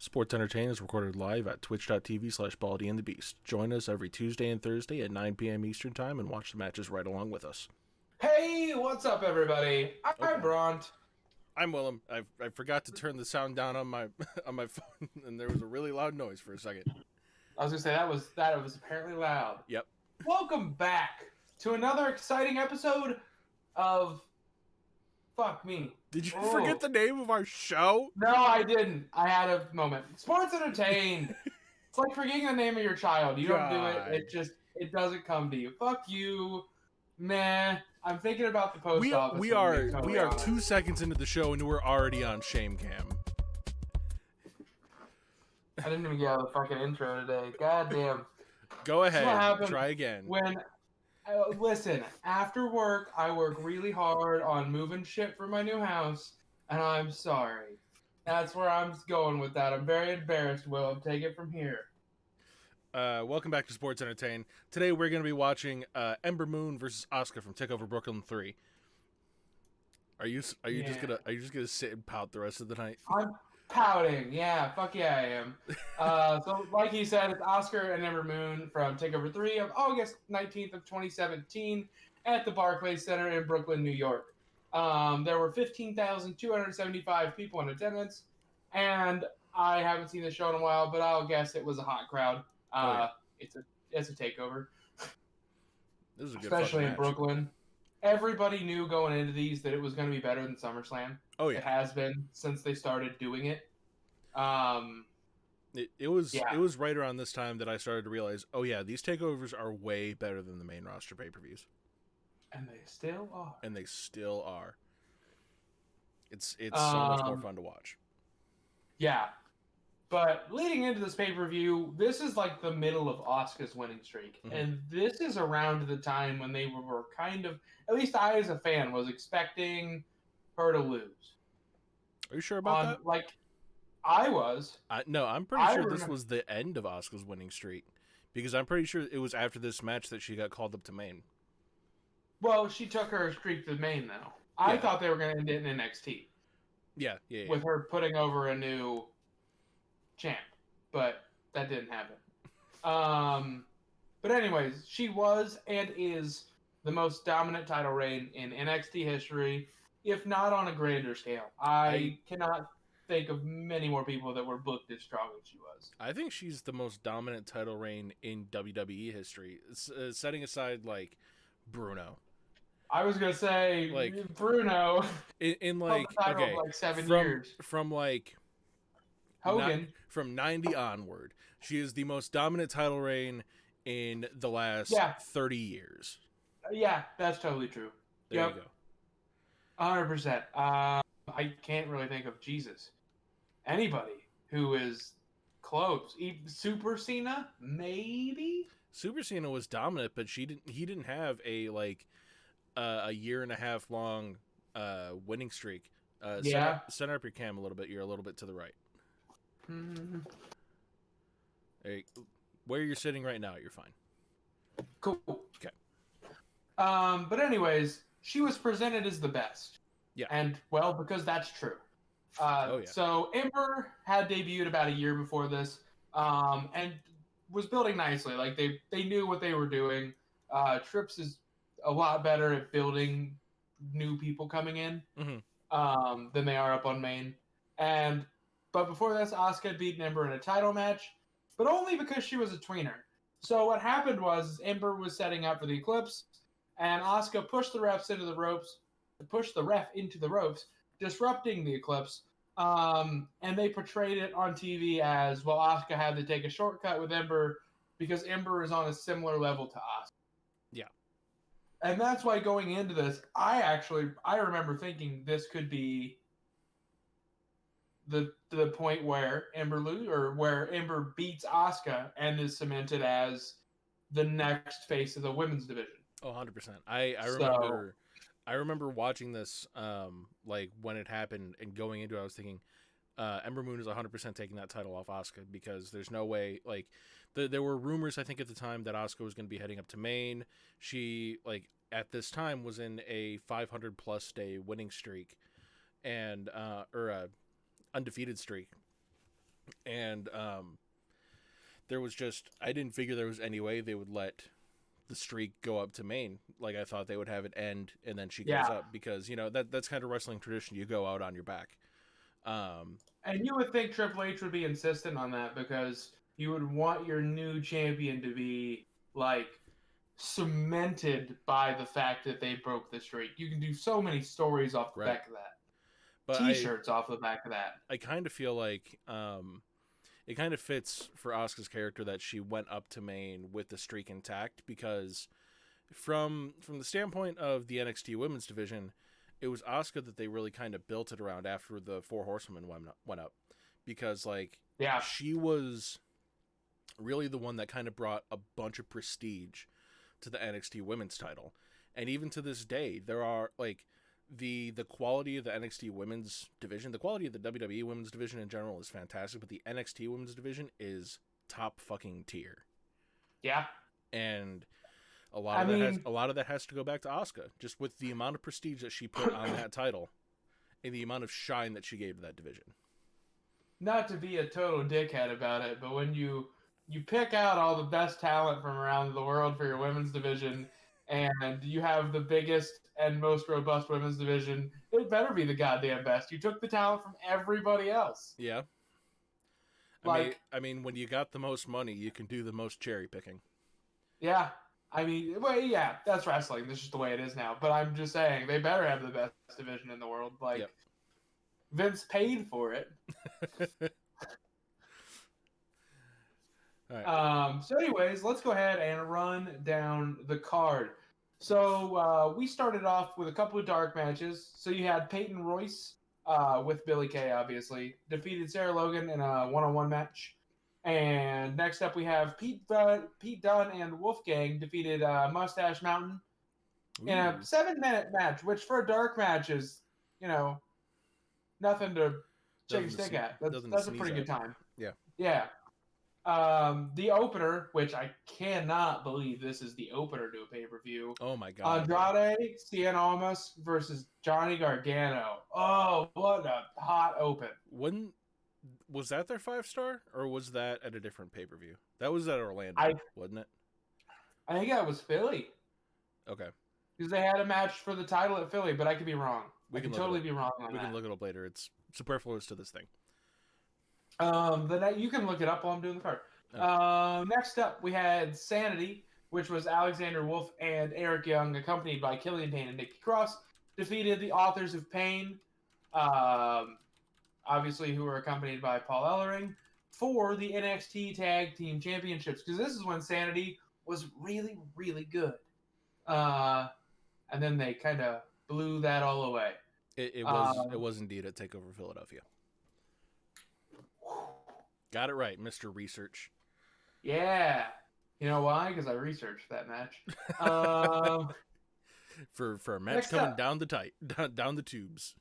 Sports Entertainment is recorded live at twitch.tv/BaldyandTheBeast. Join us every Tuesday and Thursday at 9 p.m. Eastern Time and watch the matches right along with us. Hey, what's up, everybody? I'm Bront. I'm Willem. I forgot to turn the sound down on my on my phone, and there was a really loud noise for a second. I was gonna say that was apparently loud. Yep. Welcome back to another exciting episode of Fuck Me. Did you forget the name of our show? No, I didn't. I had a moment. Sports Entertained. It's like forgetting the name of your child. You don't do it. It doesn't come to you. Fuck you. Meh. I'm thinking about the post office. We are 2 seconds into the show and we're already on Shame Cam. I didn't even get out of the fucking intro today. God damn. Go ahead. Try again. Listen, after work, I work really hard on moving shit for my new house, and I'm sorry. That's where I'm going with that. I'm very embarrassed, Will. Take it from here. Welcome back to Sports Entertain. Today we're going to be watching Ember Moon versus Asuka from Takeover Brooklyn 3. Are you just gonna sit and pout the rest of the night? I'm pouting. Yeah, fuck yeah, I am. So, like he said, it's Asuka and Ember Moon from Takeover 3 of August 19th of 2017 at the Barclays Center in Brooklyn, New York. There were 15,275 people in attendance, and I haven't seen the show in a while, but I'll guess it was a hot crowd. It's a takeover. This is a good especially in match. Brooklyn. Everybody knew going into these that it was going to be better than SummerSlam. Oh yeah, it has been since they started doing it. It was right around this time that I started to realize, oh yeah, these takeovers are way better than the main roster pay-per-views. And they still are. It's so much more fun to watch. Yeah. But leading into this pay-per-view, this is like the middle of Asuka's winning streak. Mm-hmm. And this is around the time when they were kind of, at least I as a fan, was expecting her to lose. Are you sure about that? Like, I was. No, I'm pretty sure this was the end of Asuka's winning streak. Because I'm pretty sure it was after this match that she got called up to main. Well, she took her streak to main, though. I thought they were going to end it in NXT. Yeah. With her putting over a new champ, but that didn't happen. But anyways, she was and is the most dominant title reign in NXT history, if not on a grander scale. I cannot think of many more people that were booked as strong as she was. I think she's the most dominant title reign in WWE history, setting aside like Bruno. I was gonna say like Bruno in like okay, like 7 years from like Hogan. From 90 onward, she is the most dominant title reign in the last 30 years. Yeah, that's totally true. There you go. 100%. I can't really think of anybody who is close. Super Cena, maybe. Super Cena was dominant, but he didn't have a year and a half long winning streak. Set up your cam a little bit. You're a little bit to the right. Hey, where you're sitting right now, you're fine. Cool. Okay. But anyways, she was presented as the best. Yeah. And, well, because that's true. So Ember had debuted about a year before this, and was building nicely. Like, they knew what they were doing. Trips is a lot better at building new people coming in than they are up on main. But before this, Asuka had beaten Ember in a title match, but only because she was a tweener. So what happened was Ember was setting up for the Eclipse, and Asuka pushed the ref into the ropes, disrupting the Eclipse. And they portrayed it on TV as, well, Asuka had to take a shortcut with Ember because Ember is on a similar level to Asuka. Yeah. And that's why going into this, I remember thinking this could be the point where where Ember beats Asuka and is cemented as the next face of the women's division. Oh, 100%. I remember watching this like when it happened and going into it, I was thinking Ember Moon is 100% taking that title off Asuka because there's no way, like, there were rumors, I think, at the time that Asuka was going to be heading up to main. She, like, at this time was in a 500-plus day winning streak and or a undefeated streak. And there was just, I didn't figure there was any way they would let the streak go up to main. Like, I thought they would have it end and then she goes up, because, you know, that's kind of wrestling tradition. You go out on your back. And you would think Triple H would be insistent on that, because you would want your new champion to be like cemented by the fact that they broke the streak. You can do so many stories off the back of that. But T-shirts off the back of that. I kind of feel like it kind of fits for Asuka's character that she went up to main with the streak intact, because from the standpoint of the NXT Women's Division, it was Asuka that they really kind of built it around after the Four Horsewomen went up, because she was really the one that kind of brought a bunch of prestige to the NXT Women's title. And even to this day, there are like the quality of the NXT Women's Division, the quality of the WWE Women's Division in general is fantastic, but the NXT Women's Division is top fucking tier. Yeah. And a lot of that has to go back to Asuka, just with the amount of prestige that she put on that title and the amount of shine that she gave to that division. Not to be a total dickhead about it, but when you pick out all the best talent from around the world for your women's division, and you have the biggest and most robust women's division, it better be the goddamn best. You took the talent from everybody else. Yeah. I mean, when you got the most money, you can do the most cherry picking. Yeah. I mean, well, yeah, that's wrestling. That's just the way it is now. But I'm just saying, they better have the best division in the world. Like, Vince paid for it. All right. So anyways, let's go ahead and run down the card. So we started off with a couple of dark matches. So you had Peyton Royce with Billie Kay, obviously, defeated Sarah Logan in a one-on-one match. And next up we have Pete Dunne and Wolfgang defeated Mustache Mountain in a 7-minute match, which for a dark match is, you know, nothing to shake a stick at. That's a pretty good time. Yeah. Yeah. The opener, which I cannot believe this is the opener to a pay-per-view. Oh my god. Andrade Cien Almas versus Johnny Gargano. Oh, what a hot open. Was that their 5-star, or was that at a different pay-per-view? That was at Orlando, wasn't it? I think that was Philly. Okay. Because they had a match for the title at Philly, but I could be wrong. I could totally be wrong on that. We can look it up later. It's superfluous to this thing. You can look it up while I'm doing the card. Oh. Next up, we had Sanity, which was Alexander Wolf and Eric Young, accompanied by Killian Payne and Nikki Cross, defeated the Authors of Pain, obviously, who were accompanied by Paul Ellering, for the NXT Tag Team Championships, because this is when Sanity was really, really good. And then they kind of blew that all away. It was indeed at TakeOver Philadelphia. Got it right, Mr. Research. Yeah. You know why? Because I researched that match. For a match coming down the tubes.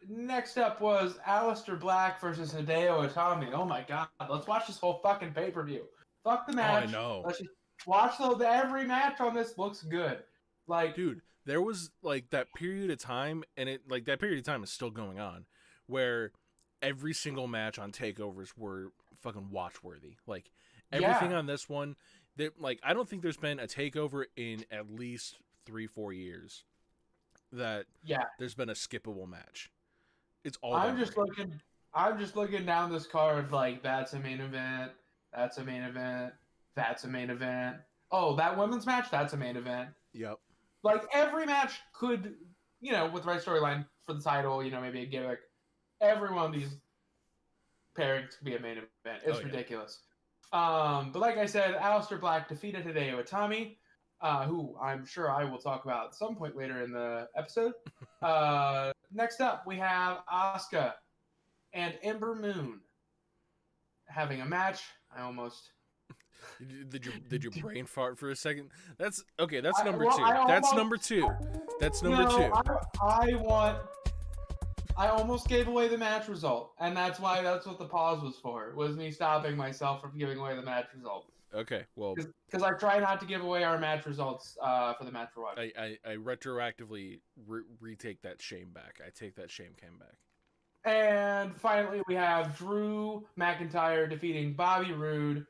Next up was Aleister Black versus Hideo Itami. Oh my god, let's watch this whole fucking pay-per-view. Fuck the match. Oh, I know. Let's just watch every match on this looks good. Like, dude, there was like that period of time, and that period of time is still going on, where every single match on takeovers were fucking watch-worthy. Like, everything on this one, I don't think there's been a takeover in at least 3-4 years that there's been a skippable match. It's all. I'm just looking down this card like, that's a main event, that's a main event, that's a main event. Oh, that women's match, that's a main event. Yep. Like, every match could, with the right storyline for the title, maybe a gimmick. Every one of these pairings could be a main event. It's ridiculous. But like I said, Aleister Black defeated Hideo Itami, who I'm sure I will talk about at some point later in the episode. Next up, we have Asuka and Ember Moon having a match. I almost... Did your brain fart for a second? That's okay. That's number two. That's number two. That's number two. I almost gave away the match result, and that's what the pause was for. Was me stopping myself from giving away the match result. Okay, well, because I try not to give away our match results for the match for what. I retroactively retake that shame back. I take that shame cam back. And finally, we have Drew McIntyre defeating Bobby Roode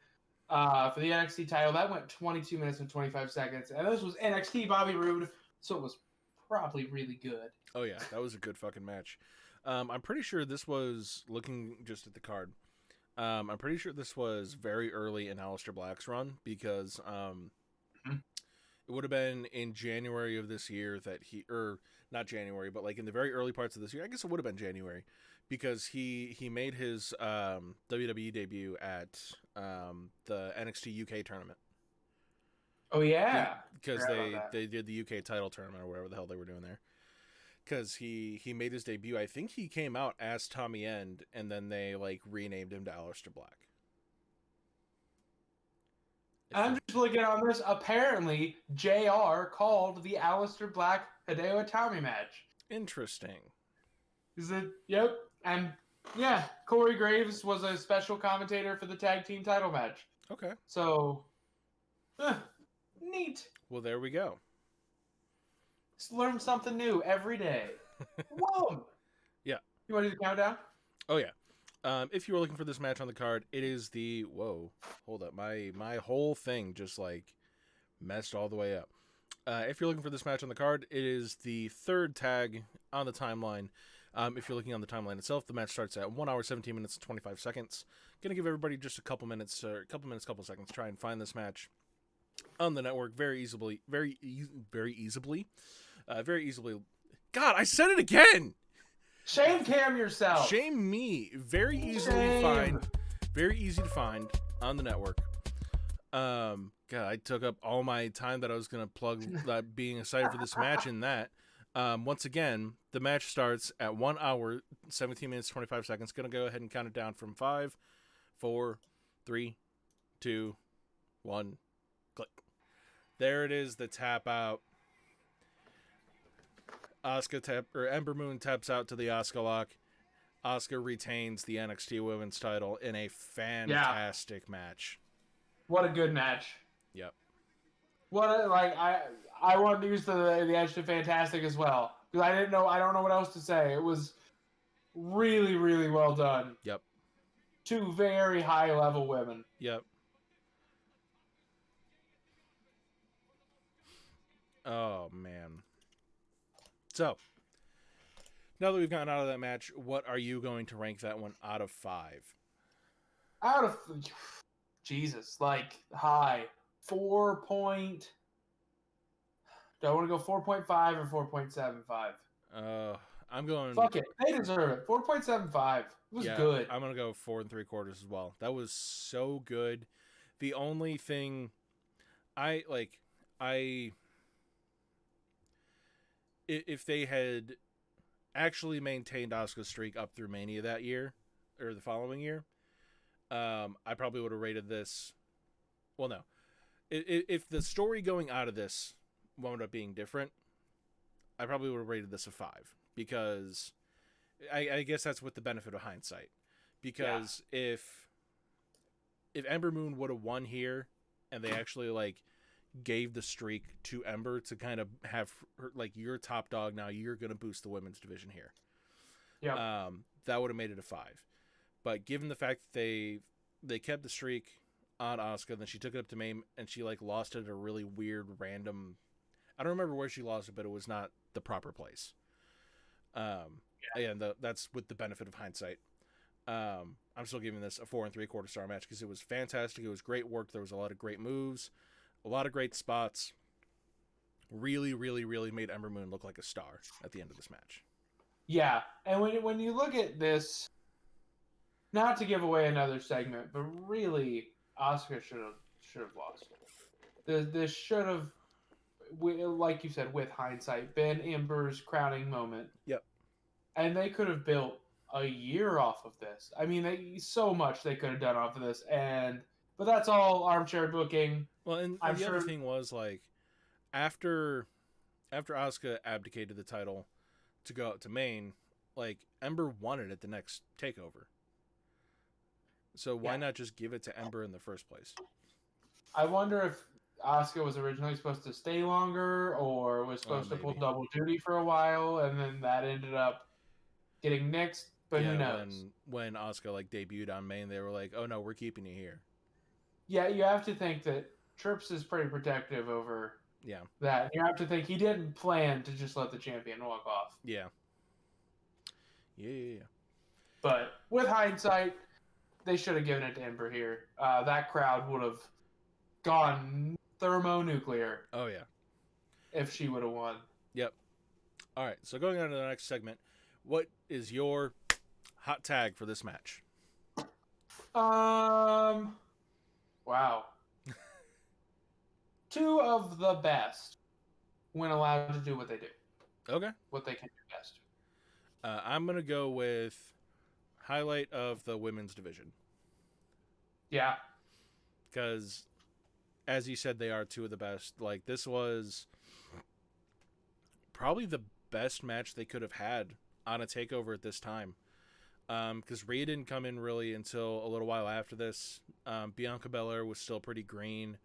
for the NXT title. That went 22 minutes and 25 seconds. And this was NXT Bobby Roode, so it was probably really good. Oh, yeah. That was a good fucking match. I'm pretty sure this was, looking just at the card, I'm pretty sure this was very early in Aleister Black's run because it would have been in January of this year that or not January, but like in the very early parts of this year. I guess it would have been January because he made his WWE debut at the NXT UK tournament. Oh yeah, because they did the UK title tournament or whatever the hell they were doing there. Because he made his debut. I think he came out as Tommy End, and then they like renamed him to Aleister Black. I'm just looking on this. Apparently, JR called the Aleister Black Hideo Itami match. Interesting. Is it? Yep. And yeah, Corey Graves was a special commentator for the tag team title match. Okay. So, neat. Well, there we go. Just learn something new every day. Whoa. Yeah. You want to do the countdown? Oh yeah. If you were looking for this match on the card, it is the whoa. Hold up, my whole thing just like messed all the way up. If you're looking for this match on the card, it is the third tag on the timeline. If you're looking on the timeline itself, the match starts at 1 hour 17 minutes and 25 seconds. Gonna give everybody just a couple seconds to try and find this match on the network very easily. God, I said it again. Shame cam yourself. Shame me. Very easy to find on the network. God, I took up all my time that I was gonna plug being excited for this match in that. Once again, the match starts at 1 hour 17 minutes 25 seconds. Gonna go ahead and count it down from 5, 4, 3, 2, 1, click. There it is, the tap out. Ember Moon taps out to the Asuka lock. Asuka retains the NXT Women's title in a fantastic match. What a good match. Yep. I wanted to use the edge to fantastic as well because I don't know what else to say. It was really, really well done. Yep. Two very high level women. Yep. Oh man. So, now that we've gotten out of that match, what are you going to rank that one out of 5? Out of Jesus, like high 4 point. Do I want to go 4.5 or 4.75? I'm going. Fuck it, they deserve it. 4.75. It was good. I'm gonna go 4 3/4 as well. That was so good. The only thing if they had actually maintained Asuka's streak up through Mania that year or the following year, I probably would have rated this. Well, no, if the story going out of this wound up being different, I probably would have rated this a 5 because I guess that's with the benefit of hindsight. Because if Ember Moon would have won here and they actually gave the streak to Ember to kind of have her, you're top dog now, you're going to boost the women's division here. Yeah. That would have made it a 5. But given the fact that they kept the streak on Asuka, then she took it up to Mae and she lost it at a really weird random, I don't remember where she lost it, but it was not the proper place. That's with the benefit of hindsight. I'm still giving this a 4 3/4 star match because it was fantastic. It was great work. There was a lot of great moves. A lot of great spots. Really, really, really made Ember Moon look like a star at the end of this match. Yeah, and when you look at this, not to give away another segment, but really, Asuka should have lost. This should have, like you said, with hindsight, been Ember's crowning moment. Yep. And they could have built a year off of this. I mean, so much they could have done off of this, but that's all armchair booking. Well, and the other thing was after Asuka abdicated the title to go out to Maine, Ember won it at the next Takeover. So why not just give it to Ember in the first place? I wonder if Asuka was originally supposed to stay longer or was supposed to pull double duty for a while, and then that ended up getting nixed. But who knows? When Asuka like debuted on main, they were like, "Oh no, we're keeping you here." Yeah, you have to think that Trips is pretty protective over that. You have to think he didn't plan to just let the champion walk off. Yeah. But with hindsight, they should have given it to Ember here. That crowd would have gone thermonuclear. Oh yeah. If she would have won. Yep. All right. So going on to the next segment, what is your hot tag for this match? Wow. Two of the best when allowed to do what they do. Okay. What they can do best. I'm going to go with highlight of the women's division. Yeah. Because, as you said, they are two of the best. Like, this was probably the best match they could have had on a takeover at this time. Because Rhea didn't come in really until a little while after this. Bianca Belair was still pretty green.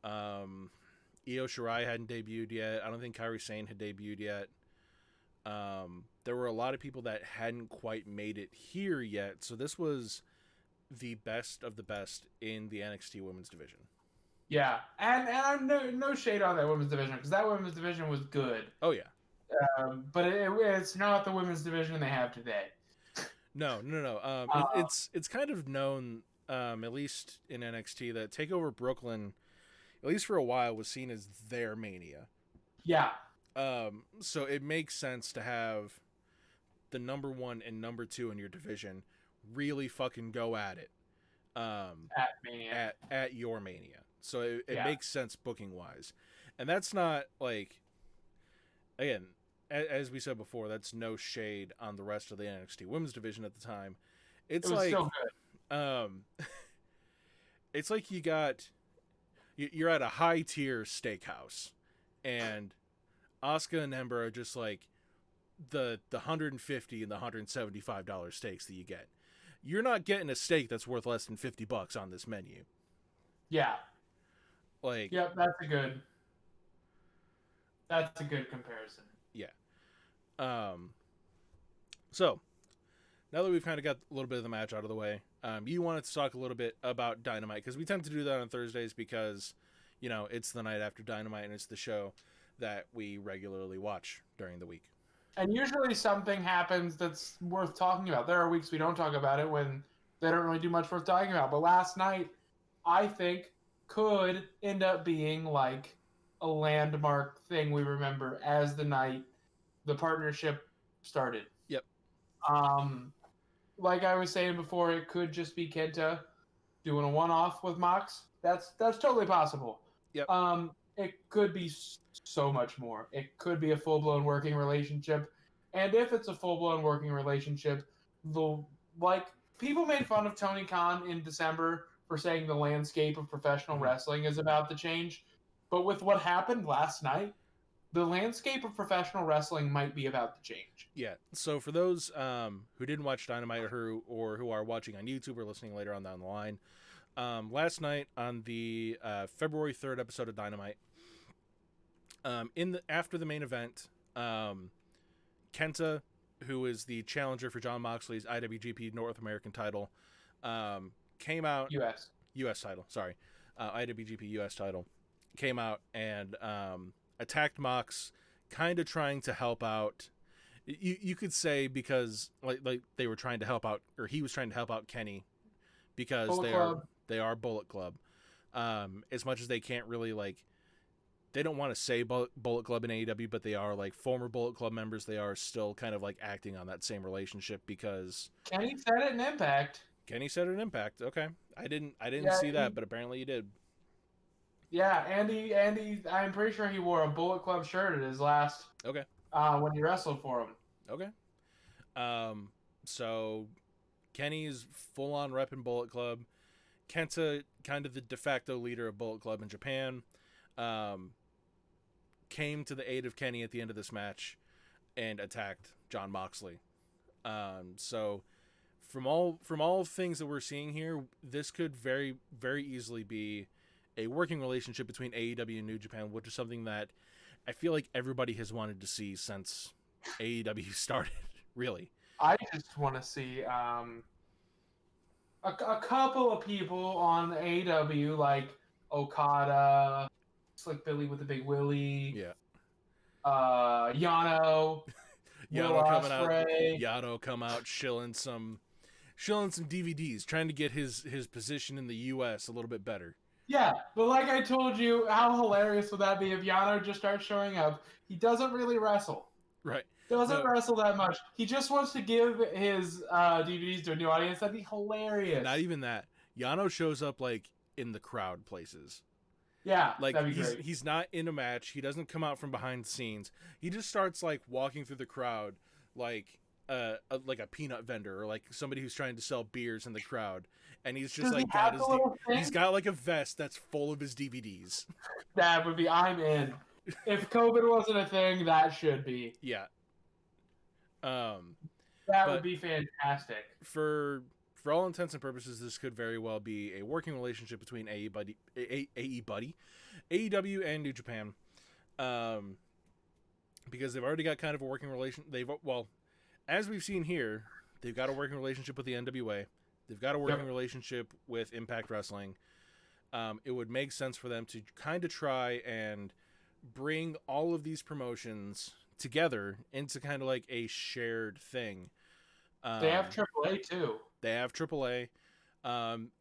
Io Shirai hadn't debuted yet. I don't think Kairi Sane had debuted yet. There were a lot of people that hadn't quite made it here yet. So this was the best of the best in the NXT women's division. Yeah, and I'm no shade on that women's division, because that women's division was good. Oh yeah. But it's not the women's division they have today. No. It's kind of known, at least in NXT, that Takeover Brooklyn, at least for a while, was seen as their Mania. Yeah. So it makes sense to have the number 1 and number 2 in your division really fucking go at it. At Mania. At your Mania. So it makes sense booking wise. And that's not like, again, as we said before, that's no shade on the rest of the NXT women's division at the time. It was still good. It's like you're at a high tier steakhouse, and Asuka and Ember are just like the $150 and the $175 steaks that you get. You're not getting a steak that's worth less than $50 on this menu. Yeah. Like, yep, that's a good comparison. Yeah. So now that we've kind of got a little bit of the match out of the way, you wanted to talk a little bit about Dynamite, because we tend to do that on Thursdays because, you know, it's the night after Dynamite and it's the show that we regularly watch during the week. And usually something happens that's worth talking about. There are weeks we don't talk about it when they don't really do much worth talking about. But last night, I think, could end up being like a landmark thing we remember as the night the partnership started. Yep. Like I was saying before, it could just be Kenta doing a one-off with Mox. That's totally possible. Yep. It could be so much more. It could be a full-blown working relationship. And if it's a full-blown working relationship, people made fun of Tony Khan in December for saying the landscape of professional wrestling is about to change. But with what happened last night, the landscape of professional wrestling might be about to change. Yeah. So for those who didn't watch Dynamite or who are watching on YouTube or listening later on down the line, last night on the February 3rd episode of Dynamite, after the main event, Kenta, who is the challenger for Jon Moxley's IWGP North American title, came out. U.S. title, sorry. IWGP U.S. title. Came out and attacked Mox, kind of trying to help out. You could say because like they were trying to help out, or he was trying to help out Kenny, because they are Bullet Club. As much as they can't really they don't want to say Bullet Club in AEW, but they are like former Bullet Club members. They are still kind of like acting on that same relationship because Kenny said it in Impact. Kenny said it in Impact. Okay, I didn't see that, but apparently he did. Yeah, Andy, I'm pretty sure he wore a Bullet Club shirt at his last. Okay. When he wrestled for him. Okay. So Kenny's full on repping Bullet Club. Kenta, kind of the de facto leader of Bullet Club in Japan, came to the aid of Kenny at the end of this match and attacked Jon Moxley. So from all things that we're seeing here, this could very, very easily be a working relationship between AEW and New Japan, which is something that I feel like everybody has wanted to see since AEW started, really. I just want to see a couple of people on AEW like Okada, Slick Billy with the Big Willie, Yeah. Yano, Will Yano coming out. Ospreay. Yano come out shilling some DVDs, trying to get his position in the U.S. a little bit better. Yeah, but like I told you, how hilarious would that be if Yano just starts showing up? He doesn't really wrestle. Right. Doesn't wrestle that much. He just wants to give his DVDs to a new audience. That'd be hilarious. Not even that. Yano shows up like in the crowd places. Yeah, like that'd be great. He's not in a match. He doesn't come out from behind the scenes. He just starts like walking through the crowd like a peanut vendor or like somebody who's trying to sell beers in the crowd. And he's just like he's got like a vest that's full of his DVDs. That would be, I'm in. If COVID wasn't a thing, that should be. Yeah. That would be fantastic. For all intents and purposes, this could very well be a working relationship between AEW and New Japan, because they've already got kind of a working relation. As we've seen here, they've got a working relationship with the NWA. They've got a working relationship with Impact Wrestling. It would make sense for them to kind of try and bring all of these promotions together into kind of like a shared thing. They have AAA too. They have AAA.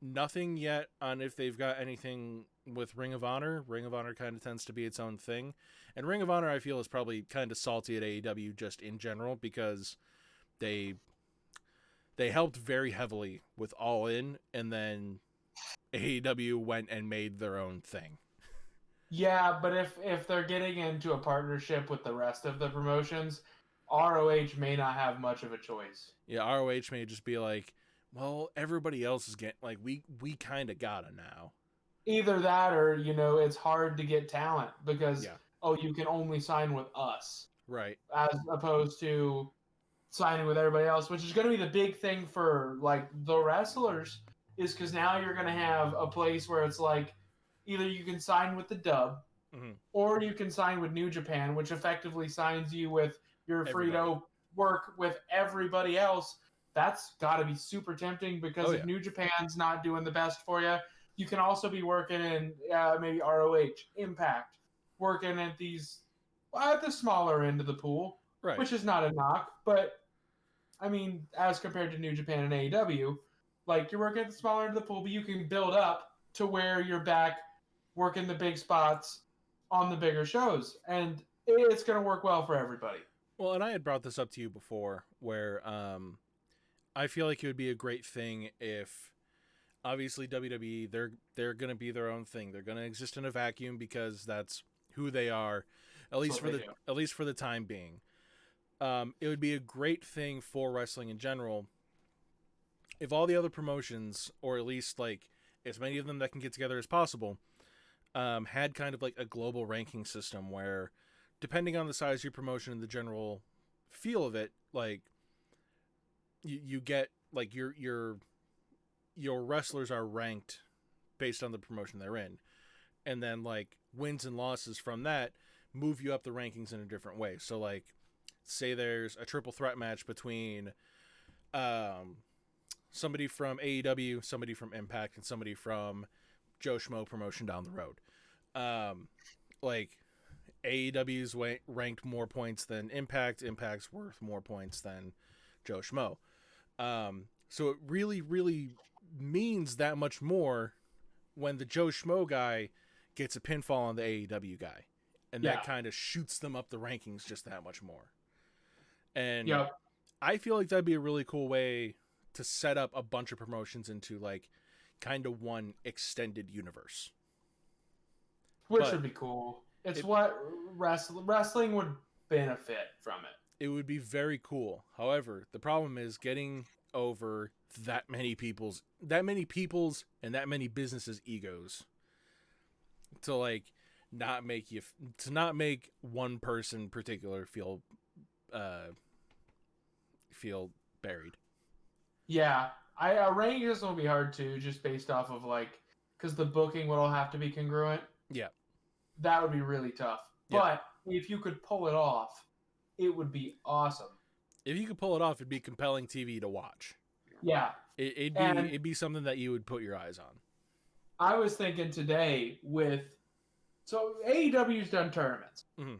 Nothing yet on if they've got anything with Ring of Honor. Ring of Honor kind of tends to be its own thing. And Ring of Honor, I feel, is probably kind of salty at AEW just in general because they helped very heavily with All In, and then AEW went and made their own thing. Yeah, but if they're getting into a partnership with the rest of the promotions, ROH may not have much of a choice. Yeah, ROH may just be like, well, everybody else is getting, like, we kind of gotta now. Either that or, it's hard to get talent because, you can only sign with us. Right. As opposed to signing with everybody else, which is going to be the big thing for, like, the wrestlers, is because now you're going to have a place where it's like, either you can sign with the dub, or you can sign with New Japan, which effectively signs you with you're free to work with everybody else. That's got to be super tempting because if New Japan's not doing the best for you, you can also be working in maybe ROH, Impact, working at at the smaller end of the pool, which is not a knock. But, I mean, as compared to New Japan and AEW, like you're working at the smaller end of the pool, but you can build up to where you're back working the big spots on the bigger shows. And it's going to work well for everybody. Well, and I had brought this up to you before where I feel like it would be a great thing if obviously WWE, they're going to be their own thing. They're going to exist in a vacuum because that's who they are, at least for the time being. It would be a great thing for wrestling in general if all the other promotions, or at least like as many of them that can get together as possible, had kind of like a global ranking system where, depending on the size of your promotion and the general feel of it, like you get like your wrestlers are ranked based on the promotion they're in, and then like wins and losses from that move you up the rankings in a different way. So like, say there's a triple threat match between somebody from AEW, somebody from Impact, and somebody from Joe Schmo promotion down the road. Like AEW's ranked more points than Impact. Impact's worth more points than Joe Schmo. So it really, really means that much more when the Joe Schmo guy gets a pinfall on the AEW guy. And that kind of shoots them up the rankings just that much more. And I feel like that'd be a really cool way to set up a bunch of promotions into like kind of one extended universe. Which would be cool. It's what wrestling would benefit from it. It would be very cool. However, the problem is getting over that many people's and that many businesses' egos to like not make one person particular feel buried. Yeah, a ranking system will be hard too, just based off of like, because the booking would all have to be congruent. Yeah, that would be really tough. Yeah. But if you could pull it off, it would be awesome. If you could pull it off, it'd be compelling TV to watch. Yeah. It'd be something that you would put your eyes on. I was thinking today so AEW's done tournaments. Mm-hmm.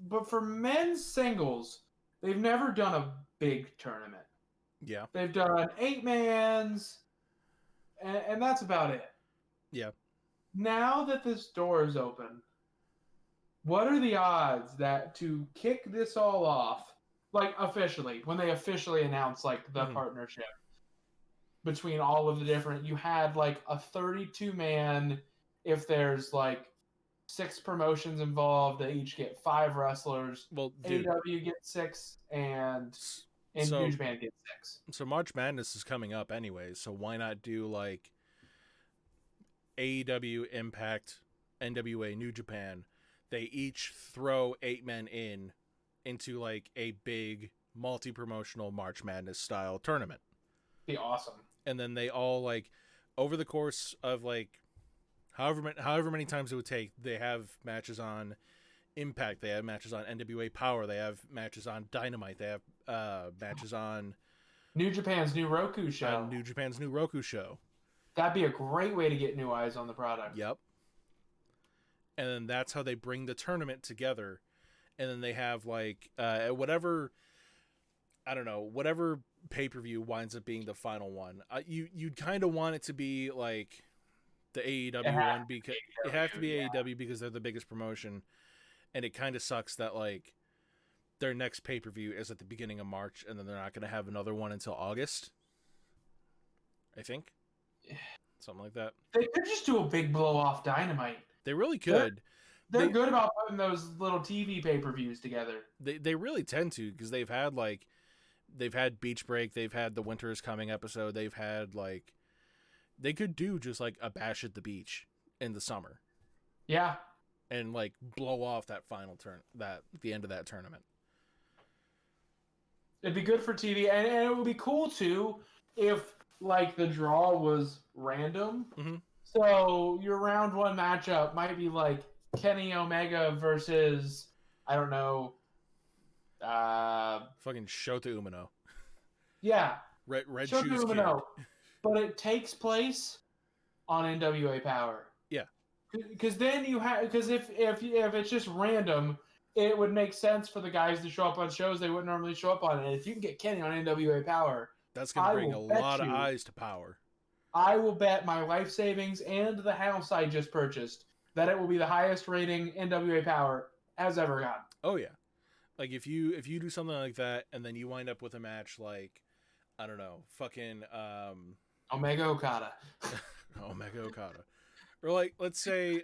But for men's singles, they've never done a big tournament. Yeah. They've done 8-mans, and that's about it. Yeah. Now that this door is open, what are the odds that to kick this all off, like officially, when they officially announce like the partnership between all of the different, you had like a 32-man, if there's like 6 promotions involved, they each get 5 wrestlers. Well, dude, AEW gets 6 and New Japan gets 6. So March Madness is coming up anyways, so why not do like AEW, Impact, NWA, New Japan? They each throw 8 men into like a big multi-promotional March Madness style tournament. Be awesome. And then they all like over the course of like however many times it would take, they have matches on Impact, they have matches on NWA Power, they have matches on Dynamite, they have matches on New Japan's new Roku show. New Japan's new Roku show. That'd be a great way to get new eyes on the product. Yep. And then that's how they bring the tournament together. And then they have like whatever pay-per-view winds up being the final one. You'd kind of want it to be like the AEW one, because it has to be AEW because they're the biggest promotion. And it kind of sucks that like their next pay-per-view is at the beginning of March, and then they're not going to have another one until August, I think. Something like that. They could just do a big blow-off Dynamite. They really could. They're good about putting those little TV pay-per-views together. They really tend to, because they've had Beach Break, they've had the Winter is Coming episode, they've had like, they could do just like a Bash at the Beach in the summer. Yeah. And like blow off that final the end of that tournament. It'd be good for TV, and it would be cool too if like the draw was random. Mm-hmm. So your round 1 matchup might be like Kenny Omega versus, I don't know, fucking Shota Umino. Yeah. Red Shota Shoes Umino. But it takes place on NWA Power. Yeah. Because then if it's just random, it would make sense for the guys to show up on shows they wouldn't normally show up on. And if you can get Kenny on NWA Power, that's going to bring a lot of eyes to Power. I will bet my life savings and the house I just purchased that it will be the highest rating NWA Power has ever gotten. Oh yeah. Like if you do something like that and then you wind up with a match like, I don't know, fucking Omega Okada. Omega Okada. Or like let's see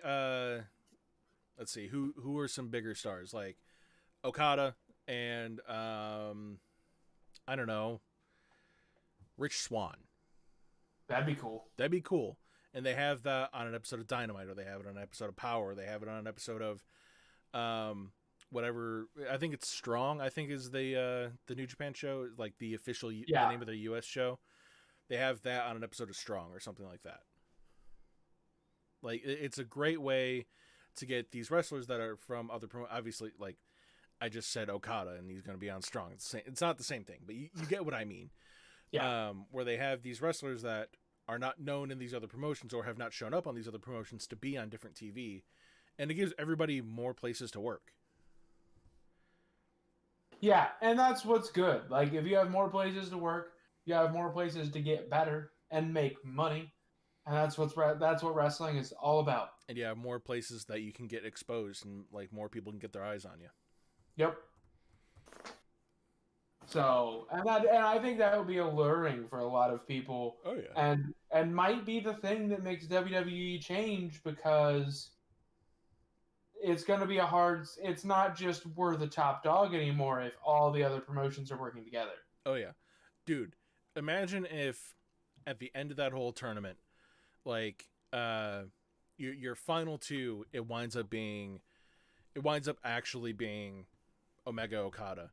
who are some bigger stars, like Okada and I don't know, Rich Swann. That'd be cool. And they have that on an episode of Dynamite, or they have it on an episode of Power, or they have it on an episode of whatever. I think it's Strong, I think is the New Japan show, like the official the name of their US show. They have that on an episode of Strong or something like that. Like it's a great way to get these wrestlers that are from other obviously, like I just said Okada and he's going to be on Strong. It's not the same thing, but you get what I mean. Yeah. Where they have these wrestlers that are not known in these other promotions or have not shown up on these other promotions to be on different TV, and it gives everybody more places to work. Yeah, and that's what's good. Like if you have more places to work, you have more places to get better and make money, and that's what wrestling is all about. And you have more places that you can get exposed, and like more people can get their eyes on you. Yep. So, and I think that would be alluring for a lot of people. Oh yeah. And might be the thing that makes WWE change, because it's going to be it's not just we're the top dog anymore if all the other promotions are working together. Oh yeah. Dude, imagine if at the end of that whole tournament, like your final 2, it winds up actually being Omega Okada.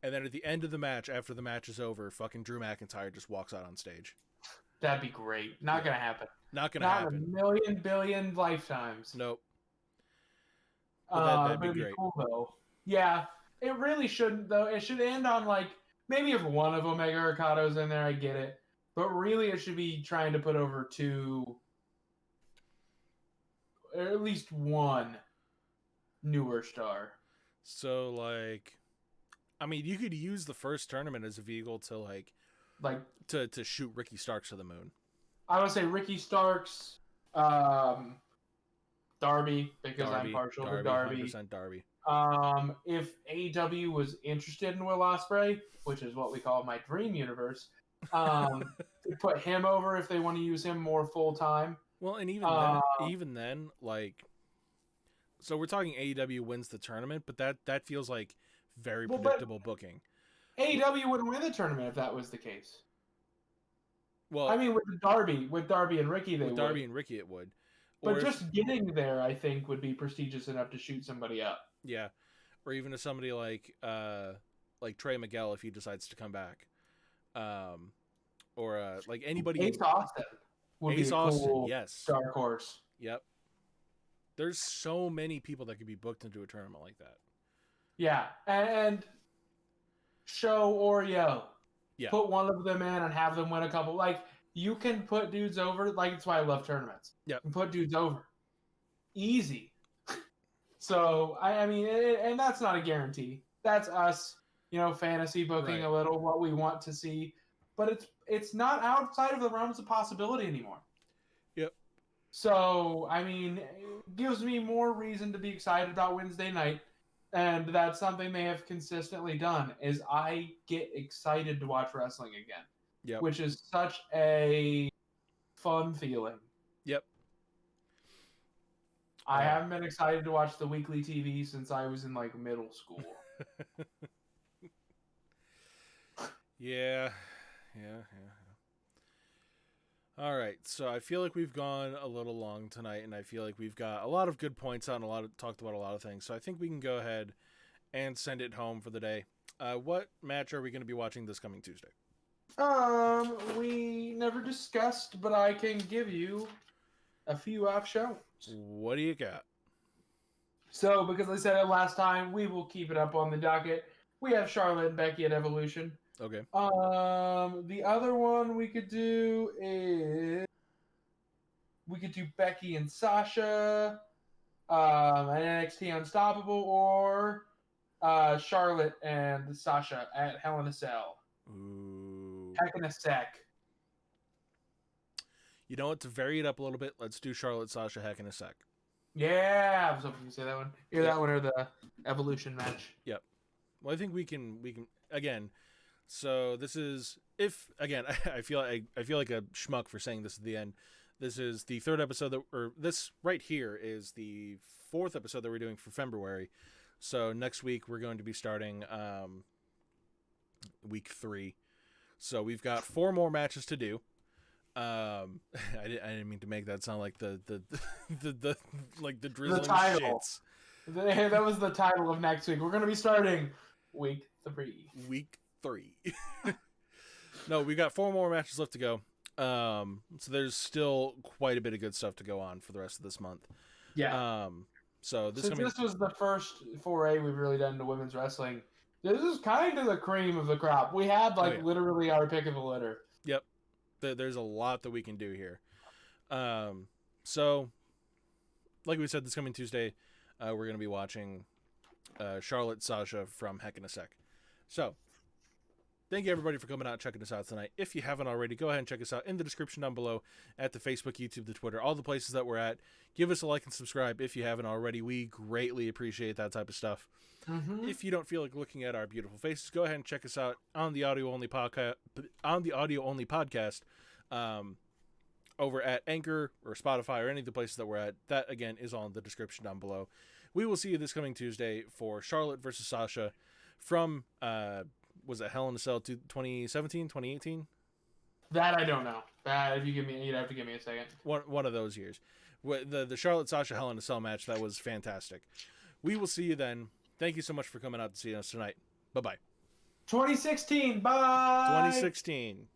And then at the end of the match, after the match is over, fucking Drew McIntyre just walks out on stage. That'd be great. Not gonna happen. Not gonna happen. Not a billion lifetimes. Nope. But that'd be great. Cool though. Yeah, It really shouldn't, though. It should end on, like, maybe if one of Omega Okado's in there, I get it. But really, it should be trying to put over 2, or at least 1 newer star. So, like, I mean, you could use the first tournament as a vehicle to, like to shoot Ricky Starks to the moon. I would say Ricky Starks, Darby, because I'm partial to Darby. 100% Darby. If AEW was interested in Will Ospreay, which is what we call my dream universe, to put him over if they want to use him more full time. Well, and even then, like, so we're talking AEW wins the tournament, but that feels like very predictable booking. AEW wouldn't win the tournament if that was the case. Well, I mean, with Darby and Ricky, they would. With Darby and Ricky, it would. But just getting there, I think, would be prestigious enough to shoot somebody up. Yeah, or even to somebody like Trey Miguel if he decides to come back, or like anybody. Ace Austin would be a cool dark horse. Yep. There's so many people that could be booked into a tournament like that. Yeah, and show Oreo. Yeah. Put one of them in and have them win a couple. Like, you can put dudes over. Like, that's why I love tournaments. Yeah. You can put dudes over. Easy. So, I mean, and that's not a guarantee. That's us, fantasy booking a little what we want to see. But it's not outside of the realms of possibility anymore. Yep. So, I mean, it gives me more reason to be excited about Wednesday night. And that's something they have consistently done, is I get excited to watch wrestling again. Yep. Which is such a fun feeling. Yep. I haven't been excited to watch the weekly TV since I was in, like, middle school. Yeah. All right, so I feel like we've gone a little long tonight, and I feel like we've got a lot of good points out and talked about a lot of things. So I think we can go ahead and send it home for the day. What match are we going to be watching this coming Tuesday? We never discussed, but I can give you a few options. What do you got? So, because I said it last time, we will keep it up on the docket. We have Charlotte and Becky at Evolution. Okay. The other one we could do is Becky and Sasha, and NXT Unstoppable, or Charlotte and Sasha at Hell in a Cell. Ooh. Heck in a Sec. You know what? To vary it up a little bit, let's do Charlotte, Sasha, Heck in a Sec. Yeah, I was hoping you say that one. Either that one or the Evolution match. Yep. Well, I think we can again. So this is I feel like a schmuck for saying this at the end. This is the third episode this right here is the fourth episode that we're doing for February. So next week we're going to be starting week 3. So we've got 4 more matches to do. I didn't mean to make that sound like the like the drizzling shits. That was the title of next week. We're going to be starting week 3. Week 3. No, we got 4 more matches left to go. So there's still quite a bit of good stuff to go on for the rest of this month. Yeah. So this was the first foray we've really done into women's wrestling. This is kind of the cream of the crop. We had literally our pick of the litter. Yep. There's a lot that we can do here. So like we said, this coming Tuesday, we're going to be watching Charlotte Sasha from Heck in a Sec. So thank you everybody for coming out and checking us out tonight. If you haven't already, go ahead and check us out in the description down below at the Facebook, YouTube, the Twitter, all the places that we're at. Give us a like and subscribe if you haven't already. We greatly appreciate that type of stuff. Mm-hmm. If you don't feel like looking at our beautiful faces, go ahead and check us out on the audio only podcast. Over at Anchor or Spotify or any of the places that we're at. That again is on the description down below. We will see you this coming Tuesday for Charlotte versus Sasha from was it Hell in a Cell 2017, 2018? That I don't know. You'd have to give me a second. One of those years. The Charlotte Sasha Hell in a Cell match, that was fantastic. We will see you then. Thank you so much for coming out to see us tonight. Bye-bye. 2016. Bye. 2016.